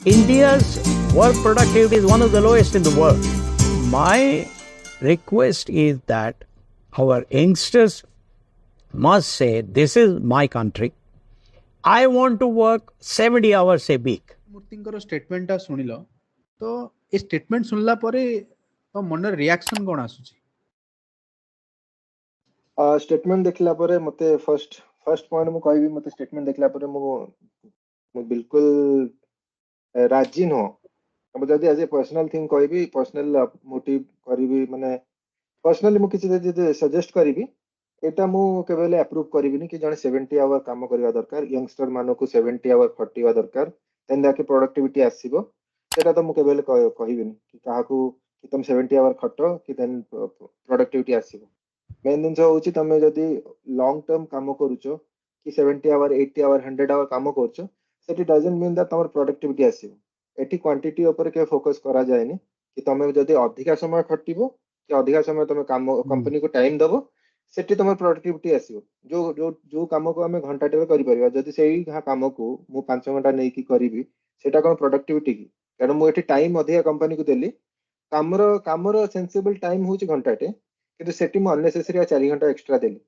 India's work productivity is one of the lowest in the world. My request is that our youngsters must say, this is my country. I want to work 70 hours a week. ମୂର୍ତ୍ତିଙ୍କର ଷ୍ଟେଟମେଣ୍ଟଟା ଶୁଣିଲ ତ ଏ statement ଶୁଣିଲା ପରେ ତ ମନରେ reaction କ'ଣ ଆସୁଛି? Statement ଦେଖିଲା ପରେ ମତେ ଫର୍ଷ୍ଟ ପଏଣ୍ଟ ମୁଁ କହିବି, ମତେ ଷ୍ଟେଟମେଣ୍ଟ ଦେଖିଲା ପରେ ମୁଁ ବିଲକୁଲ ରାଜି ନୁହଁ। ଯଦି ଆଜ ଏ ପର୍ସନାଲ ଥିଙ୍ଗ କହିବି, ପର୍ସନାଲ ମୋଟିଭ କରିବି, ମାନେ ପର୍ସନାଲି ମୁଁ କିଛି ଯଦି ସଜେଷ୍ଟ କରିବି, ଏଇଟା ମୁଁ କେବେ ହେଲେ ଆପ୍ରୁଭ କରିବିନି କି ଜଣେ 70 ଆୱାର କାମ କରିବା ଦରକାର, ୟଙ୍ଗଷ୍ଟର ମାନଙ୍କୁ 70 ଆୱାର ଖଟିବା ଦରକାର, ଦେନ୍ ଯାକେ ପ୍ରଡକ୍ଟିଭିଟି ଆସିବ। ସେଟା ତ ମୁଁ କେବେ ହେଲେ କହିବିନି କି କାହାକୁ କି ତମେ 70 ଆୱାର ଖଟ କି ଦେନ୍ ପ୍ରଡକ୍ଟିଭିଟି ଆସିବ। ମେନ୍ ଜିନିଷ ହଉଛି ତମେ ଯଦି ଲଙ୍ଗ ଟର୍ମ କାମ କରୁଛ କି 70 ଆୱାର 80 ଆୱାର 100 ଆୱାର କାମ କରୁଛ, ସେଠି ଡଜଣ୍ଟ ମିନ୍ ଦ୍ୟାଟ୍ ତମର ପ୍ରଡକ୍ଟିଭିଟି ଆସିବ। ଏଠି କ୍ୱାଣ୍ଟିଟି ଉପରେ କେବେ ଫୋକସ କରାଯାଏନି କି ତମେ ଯଦି ଅଧିକା ସମୟ ଖଟିବ କି ଅଧିକା ସମୟ ତମେ କାମ କମ୍ପାନୀକୁ ଟାଇମ ଦବ, ସେଠି ତମର ପ୍ରଡକ୍ଟିଭିଟି ଆସିବ। ଯୋଉ କାମକୁ ଆମେ ଘଣ୍ଟାଟେ କରିପାରିବା, ଯଦି ସେଇ କାମକୁ ମୁଁ 5 ଘଣ୍ଟା ନେଇକି କରିବି, ସେଟା କ'ଣ ପ୍ରଡକ୍ଟିଭିଟି କି? କାରଣ ମୁଁ ଏଠି ଟାଇମ ଅଧିକା କମ୍ପାନୀକୁ ଦେଲି, କାମର ସେନ୍ସିବଲ ଟାଇମ ହଉଛି ଘଣ୍ଟାଟେ, କିନ୍ତୁ ସେଠି ମୁଁ ଅନନେସେସରି 4 ଘଣ୍ଟା ଏକ୍ସଟ୍ରା ଦେଲି।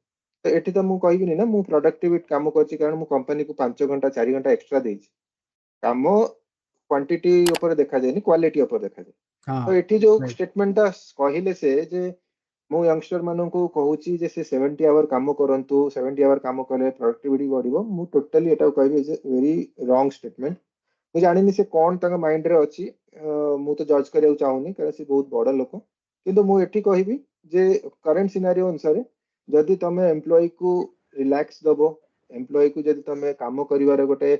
ତ ଏଠି ତ ମୁଁ କହିବିନି ନା ମୁଁ ପ୍ରଡକ୍ଟିଭିଟି କାମ କରିଛି କାରଣ ମୁଁ କମ୍ପାନୀକୁ 5 ଘଣ୍ଟା 4 ଘଣ୍ଟା ଏକ୍ସଟ୍ରା ଦେଇଛି। କାମ କ୍ୱାଣ୍ଟିଟି ଉପରେ ଦେଖାଯାଏନି, କ୍ୱାଲିଟି ଉପରେ ଦେଖାଯାଏ। ତ ଏଠି ଯୋଉ ଷ୍ଟେଟମେଣ୍ଟଟା କହିଲେ ସେ ଯେ ମୁଁ ୟଙ୍ଗଷ୍ଟର ମାନଙ୍କୁ କହୁଛି ଯେ ସେ 70 ଆୱାର କାମ କରନ୍ତୁ, 70 ଆୱାର କାମ କଲେ ପ୍ରଡକ୍ଟିଭିଟି ବଢିବ, ମୁଁ ଟୋଟାଲି ଏଟାକୁ କହିବି ଯେ ଭେରି ରଙ୍ଗ ଷ୍ଟେଟମେଣ୍ଟ। ମୁଁ ଜାଣିନି ସେ କ'ଣ ତାଙ୍କ ମାଇଣ୍ଡରେ ଅଛି, ମୁଁ ତ ଜଜ୍ କରିବାକୁ ଚାହୁଁନି କାରଣ ସେ ବହୁତ ବଡ ଲୋକ। କିନ୍ତୁ ମୁଁ ଏଠି କହିବି ଯେ କରେଣ୍ଟ ସିନାରିଓ ଅନୁସାରେ ଯଦି ତମେ ଏମ୍ପ୍ଲୟିକୁ ରିଲାକ୍ସ ଦବ, ଏମ୍ପ୍ଲୟିକୁ ଯଦି ତମେ କାମ କରିବାର ଗୋଟେ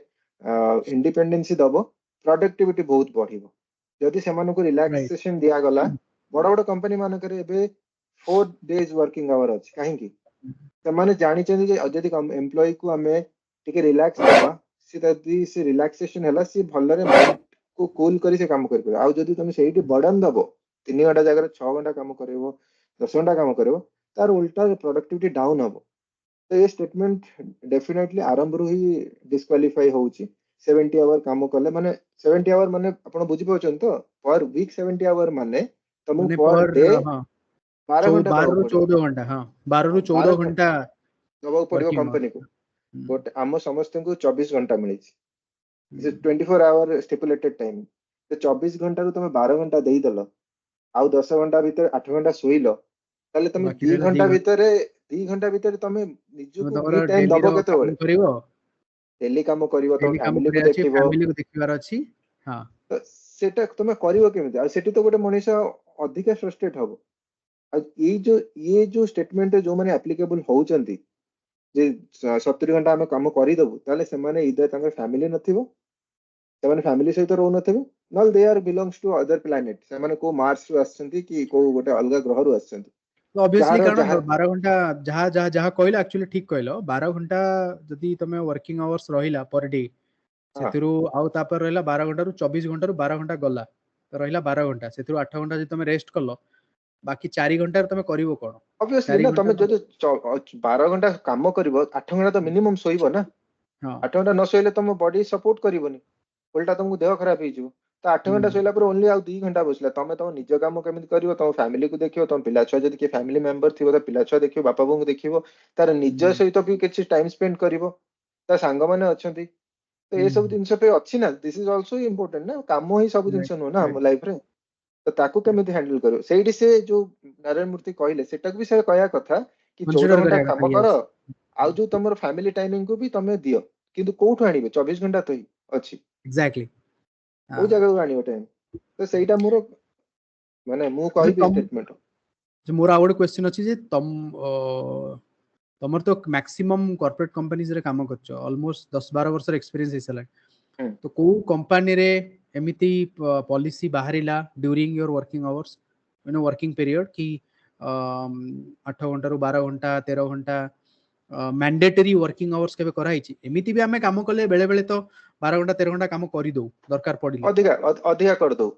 ଇଣ୍ଡିପେଣ୍ଡେନ୍ସି ଦବ, ପ୍ରଡକ୍ଟିଭିଟି ବହୁତ ବଢିବ। ଯଦି ସେମାନଙ୍କୁ ରିଲାକ୍ସେସନ ଦିଆଗଲା, ବଡ ବଡ କମ୍ପାନୀ ମାନଙ୍କରେ ଏବେ 4 days ୱାର୍କିଂ ଆୱାର ଅଛି। କାହିଁକି? ସେମାନେ ଜାଣିଛନ୍ତି ଯେ ଯଦି ଏମ୍ପ୍ଲୟିକୁ ଆମେ ଟିକେ ରିଲାକ୍ସ ଦବା, ସେ ଯଦି ସେ ରିଲାକ୍ସେସନ ହେଲା, ସେ ଭଲରେ ମାଇଣ୍ଡକୁ କୁଲ କରି ସେ କାମ କରିପାରିବ। ଆଉ ଯଦି ତମେ ସେଇଠି ବର୍ଡନ ଦବ, 3 ଘଣ୍ଟା ଜାଗାରେ 6 ଘଣ୍ଟା କାମ କରିବ, 10 ଘଣ୍ଟା କାମ କରିବ, ତାର ଉଲ୍ଟା ପ୍ରଡକ୍ଟିଭିଟି ଡାଉନ ହବ। ତ ଏ ଷ୍ଟେଟମେଣ୍ଟ ଡେଫିନେଟଲି ଆରମ୍ଭରୁ ହିଁ ଡିସକ୍ୱାଲିଫାଇ ହଉଛି। 70 ଆୱାର କାମ କଲେ ମାନେ 70 ଆୱାର ମାନେ ଆପଣ ବୁଝିପାରୁଛନ୍ତି ତ? ପର ୱିକ୍ 70 ଆୱାର ମାନେ ତମକୁ ପର ଡେ 12 ଘଣ୍ଟା ଦବାକୁ ପଡିବ। 14 ଘଣ୍ଟା, 12 ରୁ 14 ଘଣ୍ଟା ଦବାକୁ ପଡିବ କମ୍ପାନୀକୁ। ଗୋଟେ ଆମ ସମସ୍ତଙ୍କୁ 24 ଘଣ୍ଟା ମିଳିଛି, 24 ଆୱାର ଷ୍ଟିପୁଲେଟେଡ ଟାଇମ। 24 ଘଣ୍ଟାରୁ ତମେ 12 ଘଣ୍ଟା ଦେଇଦେଲ, ଆଉ 10 ଘଣ୍ଟା ଭିତରେ 8 ଘଣ୍ଟା ଶୋଇଲ, ତାହେଲେ ତମେ 2 ଘଣ୍ଟା ଭିତରେ ତମେ ନିଜକୁ ମି ଟାଇମ ଦବ କେତେବେଳେ? ଡେଲି କାମ କରିବ, ତମ ଫ୍ୟାମିଲିକୁ ଦେଖିବାର ଅଛି। ସେଟା ତମେ କରିବ କେମିତି? ଆଉ ସେଠି ତ ଗୋଟେ ମଣିଷ ଅଧିକା ଫ୍ରଷ୍ଟ୍ରେଟ ହବ। ଆଉ ଇଏ ଯୋଉ ଷ୍ଟେଟମେଣ୍ଟ ଯୋଉମାନେ ଆପ୍ଲିକେବଲ ହଉଛନ୍ତି ଯେ 70 ଘଣ୍ଟା ଆମେ କାମ କରିଦବୁ, ତାହେଲେ ସେମାନେ ଇଦର ତାଙ୍କର ଫ୍ୟାମିଲି ନଥିବ, ସେମାନେ ଫ୍ୟାମିଲି ସହିତ ରହୁନଥିବେ, ନହେଲେ ଦେ ଆର୍ ବିଲଙ୍ଗସ୍ ଟୁ ଅଦର ପ୍ଲାନେଟ, ସେମାନେ କୋଉ ମାର୍ସରୁ ଆସିଛନ୍ତି କି କୋଉ ଗୋଟେ ଅଲଗା ଗ୍ରହରୁ ଆସିଛନ୍ତି। ଅବଭିୟସଲି କାରଣ 12 ଘଣ୍ଟା ଯାହା କହିଲ ଆକ୍ଚୁଆଲି ଠିକ କହିଲ। 12 ଘଣ୍ଟା ଯଦି ତମେ ୱାର୍କିଂ ଆୱାର୍ସ ରହିଲା ପର ଡେ, ସେଥିରୁ ଆଉ ତାପରେ ରହିଲା 12 ଘଣ୍ଟାରୁ 24 ଘଣ୍ଟାରୁ 12 ଘଣ୍ଟା ଗଲା, ତ ରହିଲା 12 ଘଣ୍ଟା। ସେଥିରୁ 8 ଘଣ୍ଟା ଯଦି ତମେ ରେଷ୍ଟ କଲ, ବାକି 4 ଘଣ୍ଟାରେ ତମେ କରିବ କ'ଣ? ଅବଭିୟସଲି ନା, ତମେ ଯଦି 12 ଘଣ୍ଟା କାମ କରିବ, 8 ଘଣ୍ଟା ତ ମିନିମମ୍ ଶୋଇବ ନା। 8 ଘଣ୍ଟା ନ ଶୋଇଲେ ତମ ବଡି ସପୋର୍ଟ କରିବନି, ଓଲଟା ତମକୁ ଦେହ ଖରାପ ହେଇଯିବ। ତ 8 ଘଣ୍ଟା ଶୋଇଲା ପରେ ଓନ୍ଲି ଆଉ 2 ଘଣ୍ଟା ବସିଲା, ତମେ ତମ ନିଜ କାମ କେମିତି କରିବ, ତମ ଫ୍ୟାମିଲିକୁ ଦେଖିବ, ତମ ପିଲା ଛୁଆ ଯଦି କିଏ ଫ୍ୟାମିଲି ମେମ୍ବର ଥିବ, ତ ପିଲା ଛୁଆ ଦେଖିବ, ବାପା ବୋଉଙ୍କୁ ଦେଖିବ, ତାର ନିଜ ସହିତ ବି କିଛି ଟାଇମ ସ୍ପେଣ୍ଡ କରିବ, ତା ସାଙ୍ଗମାନେ ଅଛନ୍ତି, ତ ଏସବୁ ଜିନିଷ ପାଇଁ ଅଛି ନା। ଦିସ୍ ଇଜ ଅଲସୋ ଇମ୍ପୋର୍ଟାଣ୍ଟ ନା, କାମ ହିଁ ସବୁ ଜିନିଷ ନୁହଁ ନା ଆମ ଲାଇଫରେ। ତ ତାକୁ କେମିତି ହ୍ୟାଣ୍ଡେଲ କରିବ, ସେଇଠି ସେ ଯୋଉ ନାରାୟଣ ମୂର୍ତ୍ତି କହିଲେ ସେଟାକୁ ବି ସେ କହିବା କଥା କି 14 ଘଣ୍ଟା କାମ କର, ଆଉ ଯୋଉ ତମର ଫ୍ୟାମିଲି ଟାଇମିଂକୁ ବି ତମେ ଦିଅ। କିନ୍ତୁ କୋଉଠୁ ଆଣିବେ? 24 ଘଣ୍ଟା ତ ଅଛି, କୋଉ ଜାଗାରୁ ଆଣିବ ଟାଇମ? ତ ସେଇଟା ମୋର ମାନେ ମୁଁ କହିବି ଷ୍ଟେଟମେଣ୍ଟ। ମୋର ଆଉ ଗୋଟେ କ୍ୱେଶ୍ଚନ ଅଛି ଯେ ତମର ତ ମ୍ୟାକ୍ସିମମ୍ କର୍ପୋରେଟ କମ୍ପାନିଜରେ କାମ କରିଛ, ଅଲମୋଷ୍ଟ 10-12 ବର୍ଷର ଏକ୍ସପିରିଏନ୍ସ ହେଇସାରିଲାଣି। ତ କୋଉ କମ୍ପାନୀରେ ଏମିତି ପଲିସି ବାହାରିଲା during your working hours, working period, କି 8 ଘଣ୍ଟାରୁ 12 ଘଣ୍ଟା 13 ଘଣ୍ଟା ମ୍ୟାଣ୍ଡେଟରୀ ୱାର୍କିଂ ଆୱାର୍ସ କେବେ କରାହେଇଛି? ଏମିତି ବି ଆମେ କାମ କଲେ ବେଳେ ବେଳେ ତ 12 ଘଣ୍ଟା 13 ଘଣ୍ଟା କାମ କରିଦଉ, ଦରକାର ପଡିଲେ ଅଧିକା କରିଦଉ।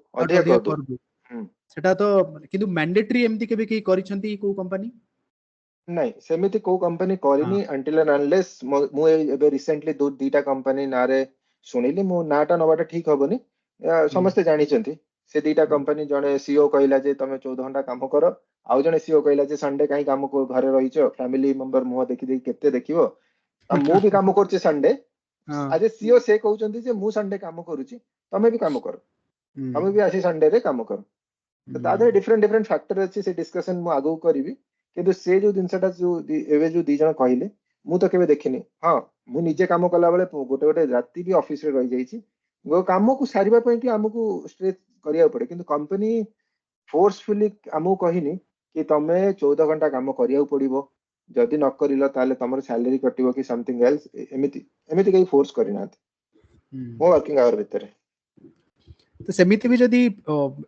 ସେଟା ତ, କିନ୍ତୁ ମ୍ୟାଣ୍ଡେଟରୀ ଏମିତି କେବେ କେହି କରିଛନ୍ତି କୋଉ କମ୍ପାନୀ? ନାଇଁ, ସେମିତି କୋଉ କମ୍ପାନୀ କରିନି until and unless ମୁଁ ଏବେ ରିସେଣ୍ଟଲି 2ଟା କମ୍ପାନୀ ନାଁରେ ଶୁଣିଲି। ମୁଁ ନାଁଟା ନବାଟା ଠିକ ହବନି, ସମସ୍ତେ ଜାଣିଛନ୍ତି ସେ ଦିଟା कंपनी जड़े सीओ कहला जे तमे 14 घंटा काम कर आउ जड़े सीओ कहला जे संडे कहीं काम को घरे रहीच फैमिली मेंबर मुह देखि देखि केते देखिबो मु भी काम करछि संडे आज सीओ से कहउचंती जे मु संडे काम करूछि तमे भी काम कर तमे भी आसी संडे रे काम कर तो तादे डिफरेंट डिफरेंट फैक्टर अछि से डिस्कशन मु आगु करबी किंतु से जो जिनसटा जो एवे जो दी जण कहिले मु तो केबे देखिनी हां मु निजे काम कला बेले गोटे गोटे राति भी ऑफिस रे रही जाईछि वो काम को सारिबा पई कि हमकु स्ट्रेच करिया पड़े किंतु कंपनी फोर्सफुली हमकु कहिनी कि तमे 14 घंटा काम करिया पड़िबो जदि न करिलो ताले तमर सैलरी कटिबो कि समथिंग एल्स एमिति एमिति कहीं फोर्स करिना मो वर्किंग आवर भितरे तो सेमिति भी जदि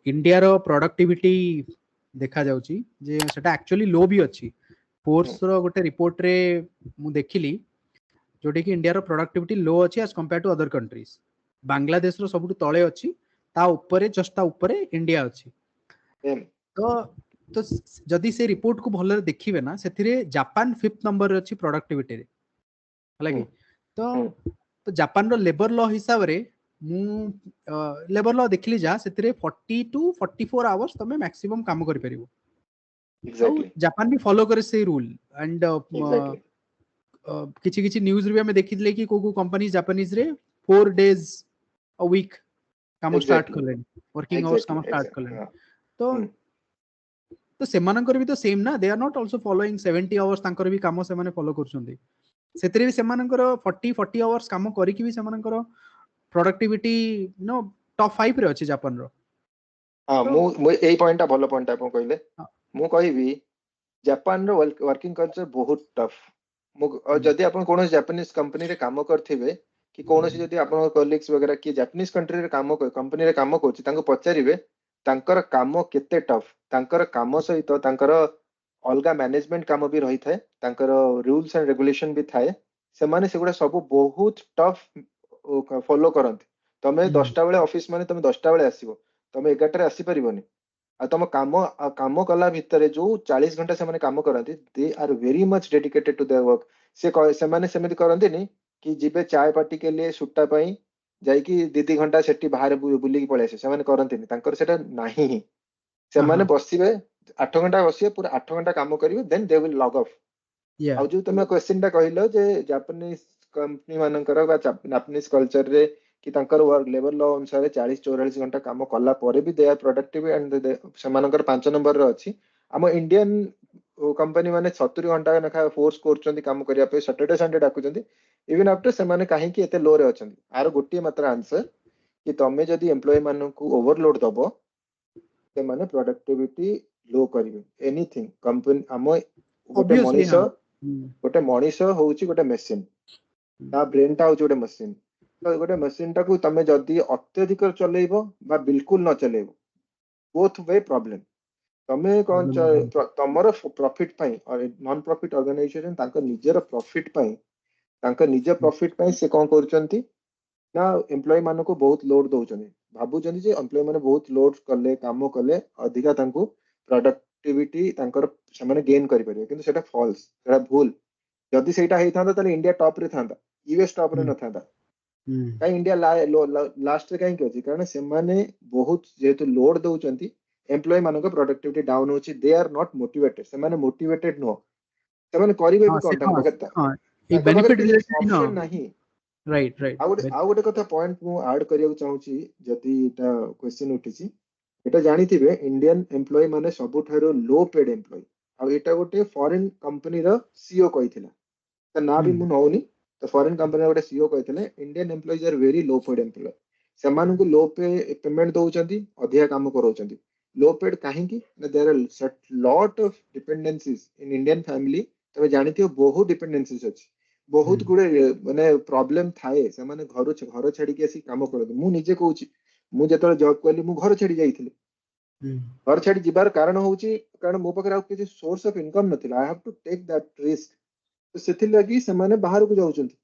इंडिया रो प्रोडक्टिविटी देखा जाउची जे सेटा एक्चुअली लो भी अछि फोर्स रो गोटे रिपोर्ट रे मु देखिली जोटे कि इंडिया रो प्रोडक्टिविटी लो अछि as compared to other countries Bangladesh रो सबुटु तळे अछि ता ऊपरे जस्ट ता ऊपरे इंडिया अछि तो तो जदि से रिपोर्ट को भले देखिबे ना सेथिरे जापान 5th नंबर रे अछि प्रोडक्टिविटी रे हला कि तो जापान रो लेबर लॉ हिसाब रे मु लेबर लॉ देखली जा सेथिरे 40 टू 44 आवर्स तमे मैक्सिमम काम करि परिबो एग्जैक्टली जापान भी फॉलो करे से रूल एंड किछि किछि न्यूज रे हमें देखिले कि को कंपनी जापानीज रे 4 डेज अ वीक काम स्टार्ट करले वर्किंग आवर्स काम स्टार्ट करले तो तो सेमानकर भी तो सेम ना they are not also following 70 hours तांकर भी काम से माने फॉलो करछन्ती सेतरे भी सेमानकर 40 आवर्स काम करी कि भी सेमानकर प्रोडक्टिविटी नो टॉप 5 रे अछि जापान रो हां मु एई पॉइंट भलो पॉइंट आपन कहले मु कहिबी जापान रो वर्किंग कल्चर बहुत टफ जदि आपन कोनो जापानीज कंपनी रे काम करथिबे कि कोनोसी जदि आपन कलीग्स वगैरह कि जापानीज कंट्री रे काम कंपनी रे काम करछि तांको पचारिबे तांकर काम केते टफ तांकर काम सहित तांकर अलगा मैनेजमेंट काम भी रही थाए तांकर रूल्स एंड रेगुलेशन भी थाए से माने सेगुडा सब बहुत टफ फॉलो करंती तमे 10टा बेले ऑफिस माने तमे 10टा बेले आसीबो तमे 11टा रे आसी परिबोनी आ तम काम कला भितरे जो 40 घंटा से माने काम करंती they are very much dedicated to their work से माने सेमिति करंतीनी कि जिबे चाय पार्टी के लिए सुट्टा पई जाई कि 2 घंटा सेठी बाहर बुली की पळे आसे से माने करंतीनी तांकर सेटा नाही से माने बसिबे 8 घंटा बसिबे पूरा 8 घंटा काम करिवे then they will log off आ जो तुमे क्वेश्चन टा कहिलो जे जापानीज कंपनी मानकर बा जापानीज कल्चर रे कि तांकर वर्क लेबर लॉ अनुसार 40-44 घंटा काम कला परे भी दे आर प्रोडक्टिव एंड सेमानकर 5 नंबर रे अछि हम इंडियन कंपनी माने 70 घंटा नखा फोर्स करछन्ती काम करिया पे सैटरडे संडे डाकुछन्ती इवन आफ्टर सेमाने काहे कि एते लो रे अछन्ती आर गोटी मात्र आंसर कि तमे जदि एम्प्लॉय मानन को ओवरलोड दबो से माने प्रोडक्टिविटी लो करिवे एनीथिंग कंपनी हम गोटे मनीष होउची गोटे मशीन ता ब्रेन ता होउची गोटे मशीन तो गोटे मशीन टा को तमे जदि अत्यधिक चलेइबो बा बिल्कुल न चलेइबो बोथ वे प्रॉब्लम तमे कोन तमरो प्रॉफिट पई और नॉन प्रॉफिट ऑर्गेनाइजेशन तांको निजेर प्रॉफिट पई तांको निजे प्रॉफिट पई से कोन करचंती ना एम्प्लॉय मानको को बहुत लोड दउचंती भाबुचंती जे एम्प्लॉय माने बहुत लोड करले काम करले अधिका तांको प्रोडक्टिविटी तांकर सामाने गेन करि परिबे किंतु सेटा फॉल्स सेटा भूल जदि सेटा हेइ थांदा तले इंडिया टॉप रे थांदा यूएस टॉप रे न थांदा काई इंडिया लास्ट रे काई कि कारण से माने बहुत जेतु लोड दउचंती एम्प्लॉय मानको प्रोडक्टिविटी डाउन होची दे आर नॉट मोटिवेटेड से माने मोटिवेटेड नो से माने करिवे भी कोन तांको बगता एक बेनिफिट रिलेटेड ऑप्शन नहीं राइट राइट आ गोटे कथा पॉइंट मु ऐड करिया चाहूची जदि एटा क्वेश्चन उठिची एटा जानिथिबे इंडियन एम्प्लॉय माने सबुठारो लो पेड एम्प्लॉय आ एटा गोटे फॉरेन कंपनी रो सीईओ कहिथिला त ना भी मु नौनी तो फॉरेन कंपनी गोटे सीईओ कहिथिले Indian employees are very low paid employee सेमान को लो पे पेमेंट दउचंती अधिया काम करौचंती लो पेड काहे की there are lot of dependencies in Indian family तबे जानिथियो बहुत डिपेंडेंसीज अछि बहुत गुडे माने प्रॉब्लम थाए से माने घर छाडी के आसी काम करत मु निजे कहूची मु जेतले जॉब करली मु घर छाडी जाईथिली घर छाडी जिबार कारण होउची कारण मो पकर आ किछि सोर्स ऑफ इनकम नथिला I have to take that risk तो सेथि लगी से माने बाहर को जाउचंती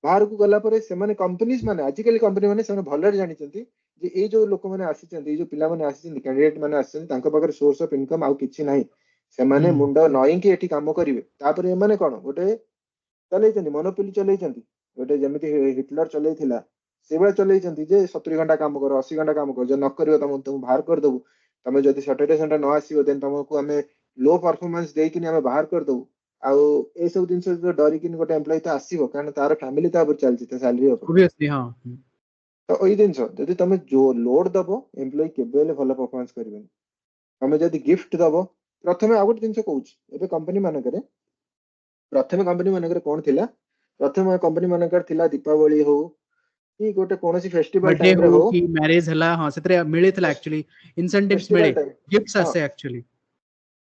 बाहर को गला परे से माने कंपनीज माने आजिकली कंपनी माने से भलर जानिचंती जे ए जो लोक माने आसीचंती ए जो पिला माने आसीचंती कैंडिडेट माने आसीचंती तांको पकर सोर्स ऑफ इनकम आउ किछि नाही से माने मुंडा नॉइंग के एठी काम करिवे तापरे माने कोन गोटे चलैचंती मोनोपोली चलैचंती गोटे जेमिति हिटलर चलैथिला ସେଇଭଳିଆ ଚଲେଇଛନ୍ତି ଯେ 70 ଘଣ୍ଟା କାମ କର 80 ଘଣ୍ଟା କାମ କର, ଯଦି ନ କରିବ ତମକୁ ବାହାର କରିଦବୁ, ତମେ ଯଦି ସଟରଡେ ସଣ୍ଡେ ନ ଆସିବ ଦେନ୍ ତମକୁ ଆମେ ଲୋ ପରଫର୍ମାନ୍ସ ଦେଇକିନି ଆମେ ବାହାର କରିଦବୁ। ଆଉ ଏସବୁ ଜିନିଷ ଡରିକିନି ଗୋଟେ ଏମ୍ପ୍ଲୟି ତ ଆସିବ, କାରଣ ତାର ଫ୍ୟାମିଲି ତା ଉପରେ ଚାଲିଛି, ତା ସାଲାରୀ ଉପରେ। obviously ହଁ ତ ଏଇ ଜିନିଷ ଯଦି ତମେ ଲୋଡ ଦବ, ଏମ୍ପ୍ଲୟି କେବେ ହେଲେ ଭଲ ପରଫର୍ମାନ୍ସ କରିବେନି। ତମେ ଯଦି ଗିଫ୍ଟ ଦବ, ପ୍ରଥମେ ଆଉ ଗୋଟେ ଜିନିଷ କହୁଛି, ଏବେ କମ୍ପାନୀ ମାନଙ୍କରେ କଣ ଥିଲା, ପ୍ରଥମେ କମ୍ପାନୀ ମାନଙ୍କରେ ଥିଲା ଦୀପାବଳି ହଉ କି ଗୋଟେ କୌଣସି ଫେଷ୍ଟିଭାଲ बर्थडे ଟାଇମ ରେ हो ହଉ, कि मैरिज हला हाँ सेतरे मिलितला एक्चुअली इनसेंटिव्स ଫେଷ୍ଟିଭାଲ मिले ଟାଇମ, गिफ्ट्स ହଁ आसे एक्चुअली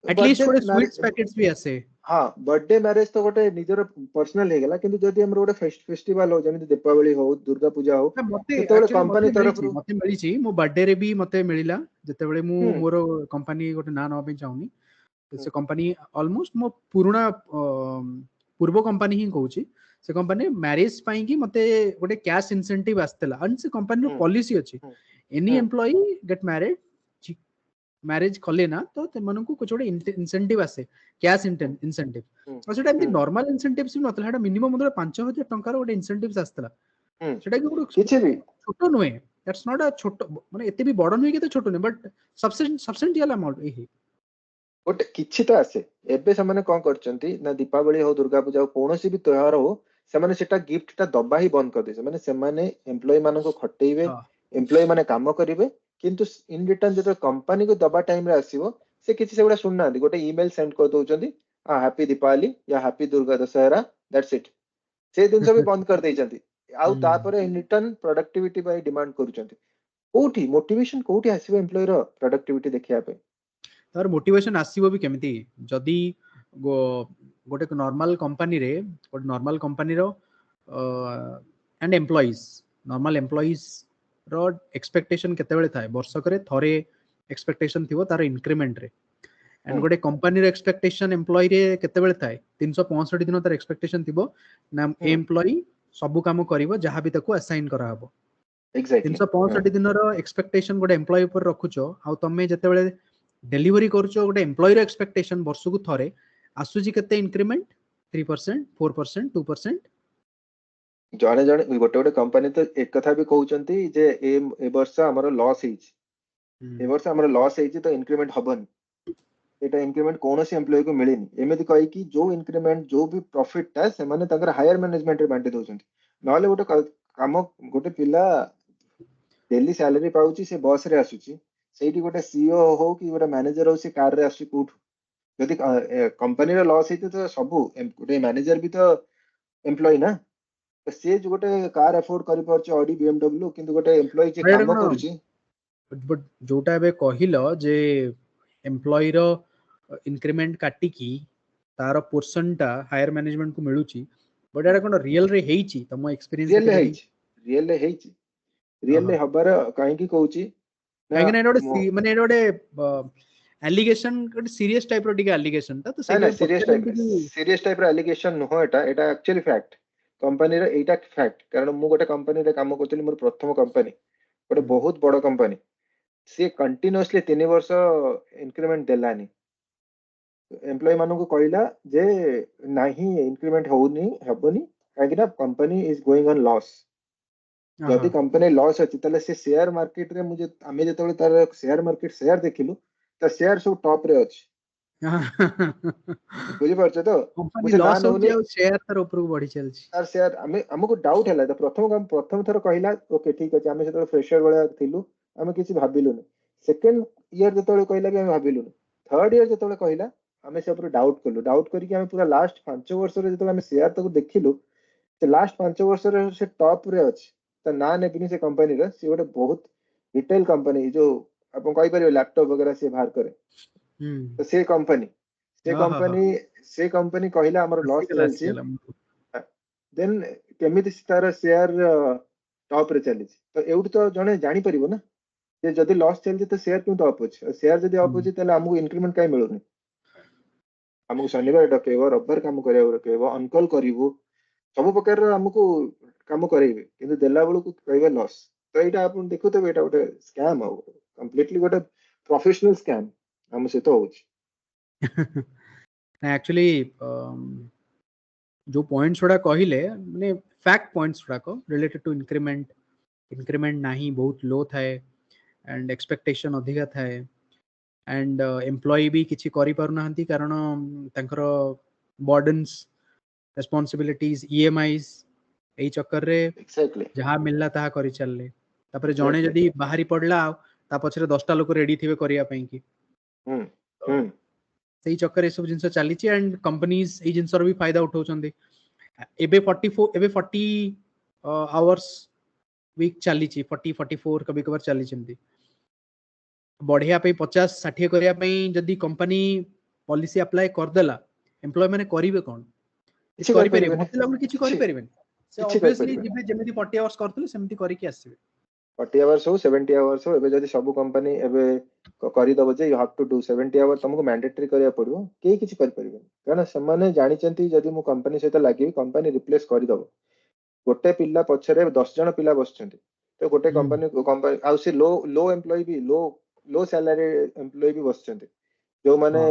ବର୍ଥଡେ एटलीस्ट थोड़े स्वीट्स पैकेट्स भी आसे ହଁ ବର୍ଥଡେ ମ୍ୟାରେଜ ତ ଗୋଟେ ନିଜର ପର୍ସନାଲ ହେଇଗଲା, କିନ୍ତୁ ଯଦି ଆମର ଗୋଟେ ଫେଷ୍ଟିଭାଲ ହଉ ଯେମିତି ଦୀପାବଳି ହଉ ଦୁର୍ଗା ପୂଜା ହଉ, ना मते ସେତେବେଳେ एक्चुअली କମ୍ପାନୀ ତରଫରୁ मते मिली छी मो बर्थडे रे भी मते मिलिला जेतेबेले मु ହୁଁ मोर कंपनी गोटे ना नबे चाहुनी ହୁଁ से कंपनी ऑलमोस्ट मो पुराना पूर्व कंपनी ही कहूची से कंपनी मैरिज पाई कि मते गोटे कैश इंसेंटिव आस्तला एंड से कंपनी रो ହୁଁ पॉलिसी अछि ହୁଁ एनी ହୁଁ एम्प्लॉई गेट मैरिड मैरिज कले ना तो तेमनकु कुछ गोटे इंसेंटिव आसे कैश ହୁଁ इंसेंटिव ହୁଁ और सेटा एमती ହୁଁ नॉर्मल इंसेंटिव्स भी नतला सेटा मिनिमम मतलब 5000 टंका रो गोटे इंसेंटिव्स आस्तला ହୁଁ सेटा कि गोटे କିଛି ବି छोटो नुहे दैट्स नॉट अ छोटो माने एते भी बड़ नुहे कि तो छोटो नुहे बट सब्सटेंशियल अमाउंट एही ଗୋଟେ କିଛି ତ ଆସେ। ଏବେ ସେମାନେ କଣ କରିଛନ୍ତି ନା ଦୀପାବଳି ହଉ ଦୁର୍ଗା ପୂଜା ହଉ କୌଣସି ବି त्योहार ହଉ, ସେମାନେ ସେଟା ଗିଫ୍ଟ ଟା ଦବା ହିଁ ବନ୍ଦ କରିଦେଇছে। ମାନେ ସେମାନେ ଏମ୍ପ୍ଲୟି ମାନଙ୍କୁ ଖଟେଇବେ, हां ଏମ୍ପ୍ଲୟି ମାନେ କାମ କରିବେ, କିନ୍ତୁ ଇନ ରିଟର୍ନ ଯେତେବେଳେ କମ୍ପାନୀକୁ ଦବା ଟାଇମରେ ଆସିବ, ସେ କିଛି ସେଗୁଡା ଶୁଣୁନାହାନ୍ତି, ଗୋଟେ ଇମେଲ ସେଣ୍ଡ କରିଦଉଛନ୍ତି, happy Deepavali yeah happy Durga Dussehra, that's ଇଟ୍। ସେ ଜିନିଷ ବି ବନ୍ଦ କରିଦେଇଛନ୍ତି। ଆଉ ତାପରେ ଇନ ରିଟର୍ନ ପ୍ରଡକ୍ଟିଭିଟି ପାଇଁ ଡିମାଣ୍ଡ କରୁଛନ୍ତି। କୋଉଠି ମୋଟିଭେସନ କୋଉଠି ଆସିବ ଏମ୍ପ୍ଲୟିର ପ୍ରଡକ୍ଟିଭିଟି ଦେଖିବା ପାଇଁ? तार मोटिवेशन आसीबो भी केमिति जदी गोटे नॉर्मल कंपनी रे गोटे नॉर्मल कंपनी रो एंड एम्प्लॉइज नॉर्मल एम्प्लॉइज रो एक्सपेक्टेशन केते बेले थाए वर्षक रे थरे एक्सपेक्टेशन थिवो तार इंक्रीमेंट रे एंड ହୁଁ गोटे कंपनी रो एक्सपेक्टेशन एम्प्लॉय रे केते बेले थाए 365 दिन तार एक्सपेक्टेशन थिवो ना ହୁଁ एम्प्लॉय सब काम करिवो जहां भी ताको असाइन करा हबो एग्जैक्टली 365 दिन रो एक्सपेक्टेशन गोटे एम्प्लॉय ऊपर रखुचो आ तमे जते बेले डेलीवरी करूचो गोटे एम्प्लॉय रो एक्सपेक्टेशन वर्षकु थरे आसुची केते इंक्रीमेंट 3% 4% 2% जणे जणे गोटे गोटे कंपनी तो एक कथा भी कहउचंती जे ए वर्ष हमर लॉस ହେଇଛି, ए वर्ष हमर लॉस ହେଇଛି तो इंक्रीमेंट हबन, एटा इंक्रीमेंट कोनोसी एम्प्लॉय को मिलेनी, एमिति कहि कि जो इंक्रीमेंट जो भी प्रॉफिट ता सेमाने ताकर हायर मैनेजमेंट रे बांटी दउचंती। नहले गोटे काम गोटे पिला डेली सैलरी पाउची, से बस रे आसुची, ସେଇଠି ଗୋଟେ सीईओ हो कि गोटे मैनेजर हो से कार रे आसुची कोठु, जदि कंपनी रो लॉस ହେଇଛି तो सब गोटे मैनेजर भी तो एम्प्लॉय ना, तो से जो गोटे कार अफोर्ड करि पारछ ऑडी बीएमडब्ल्यू, किंतु गोटे एम्प्लॉय जे काम करूची बट जोटा एबे कहिलो जे एम्प्लॉय रो इंक्रीमेंट काटी की तार पोर्शन टा हायर मैनेजमेंट को मिलुची बट एटा कोन रियल रे हेइची तम एक्सपीरियंस रे रियल केबे ହେଇଛି, रियल ହେଇଛି, रियल हबार काहेकि कहूची ना କାହିଁକି ନା ଏଟା ଗୋଟେ ମାନେ ଏଟା ଗୋଟେ ଆଲିଗେସନ ଗୋଟେ ସିରିୟସ୍ ଟାଇପ ର ଟିକେ ଆଲିଗେସନ ଟା ତ ना ସେଇଟା ना ପଚାରିଲି କି सीरियस टाइप एलिगेशन नुह, एटा एक्चुअली फैक्ट, कंपनी रे एटा फैक्ट। कारण मु गोटे कंपनी रे काम करथली, मोर प्रथम कंपनी गोटे बहुत बड़ कंपनी, से कंटिन्यूअसली 3 वर्ष इंक्रीमेंट देलानी, एम्प्लॉय मानू कहला जे नहीं इंक्रीमेंट होनी हेबनी, काहेकि ना company is going on loss. जदि कंपनी लॉस अछि तले से शेयर मार्केट रे मुझे आमे जेतबे तार शेयर मार्केट शेयर देखिलु, त शेयर सब टॉप रे अछि, बुझि पारछ तो कंपनी मुझे ना लॉस होची नउनी आ शेयर तार ऊपर को बढ़ी चलची तार शेयर हमको डाउट हैला, तो प्रथम थर कहला ओके ठीक अछि, आमे सेतबे फ्रेशर वाला थिलु, आमे किछि भाबिलुनी। सेकंड ईयर जेतबे कहला कि आमे भाबिलुनी, थर्ड ईयर जेतबे कहला आमे से ऊपर डाउट कलु, डाउट करी कि आमे पूरा लास्ट 5 वर्ष रे जेतबे आमे शेयर तक देखिलु, से लास्ट 5 वर्ष रे से टॉप रे अछि। त ना नेबिनी से कंपनी रे, से गोटे बहुत रिटेल कंपनी जो अपन कहि परिबे लैपटॉप वगैरह से बाहर करे, तो से कंपनी कहला हमर लॉस चलची, देन केमिति तार शेयर टॉप रे चली, तो एउट तो जने जानि परिबो ना जे जदि लॉस चलची तो शेयर क्यों टॉप अछि, शेयर जदि अप अछि तले हमहु इंक्रीमेंट काई मिलुनी, हमहु शनिवार डकेइबो, रविवार काम करिया डकेइबो, अनकॉल करिवो, सब प्रकार हमको काम करेइबे, किंतु देला बेलू को कहबे लॉस। तो एटा आपण देखु तो एटा गोटे स्कैम हो, कंप्लीटली गोटे प्रोफेशनल स्कैम हम से तो होची। एक्चुअली जो पॉइंट्स गुड़ा कहले माने फैक्ट पॉइंट्स गुड़ा को रिलेटेड टू इंक्रीमेंट इंक्रीमेंट नाही बहुत लो थाए एंड एक्सपेक्टेशन अधिका थाए एंड एम्प्लॉई भी किछि करि पारु नाहंती कारण तांकर बर्डन्स रेस्पॉन्सिबिलिटीज ईएमआईज एई चक्कर रे एक्जाक्टली जहाँ मिलला ताहा करि चलले तापरे जणे Exactly. जदी बाहरी पडला ता पछरे 10टा लोक रेडी थिबे करिया पई कि हम्म हम्म सेई चक्कर ए सब जिंस चलीची एंड कंपनीज एई जिंसर भी फायदा उठाउछंदी एबे 44 एबे 40 आवर्स वीक चलीची 40 44 कभी कभार चलीची एमती बढ़िया पे 50 60 करिया पे जदी कंपनी पॉलिसी अप्लाई कर देला एम्प्लॉय माने करिवे कोन किछि करि करि परिबे परिबेନି। मते लागु किछि करि किछि- परिबे से किछि ऑब्वियसली करिपरिबेନି। जिबे जेमिति 40 आवर्स करथले सेमिति करि के आसीबे 40 आवर्स हो 70 आवर्स हो एबे जदि सब कंपनी एबे करिदब जे you have to do 70 hours तुमको मैंडेटरी करिया पड़िबो केही किछि करि परिबेनी कारण ସେମାନେ ଜାଣିଛନ୍ତି ଯଦି ମୁଁ कंपनी ସହିତ ଲାଗିବି कंपनी रिप्लेस କରିଦବ ଗୋଟେ ପିଲା ପଛରେ 10 ଜଣ ପିଲା ବସିଛନ୍ତି ତ ଗୋଟେ कंपनी ଆଉ ସେ लो एम्प्लॉय ବି लो सैलरी एम्प्लॉय भी बसଛନ୍ତି जो माने